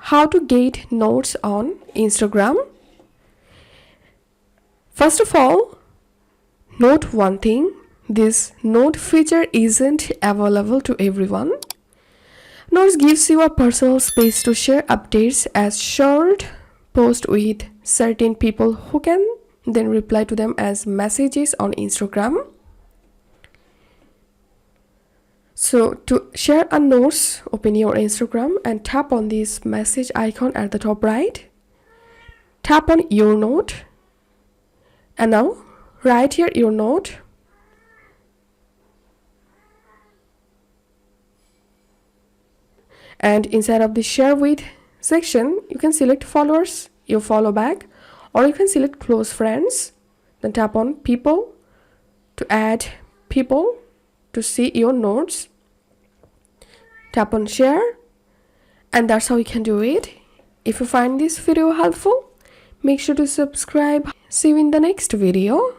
how to get notes on Instagram. First of all, note one thing, this note feature isn't available to everyone. Notes gives you a personal space to share updates as short posts with certain people who can then reply to them as messages on Instagram. So to share a notes, open your Instagram and tap on this message icon at the top right. Tap on your note and now write here your note. And inside of the share with section, you can select followers, you follow back, or you can select close friends. Then tap on people to add people to see your notes. Tap on share, and that's how you can do it. If you find this video helpful, make sure to subscribe. See you in the next video.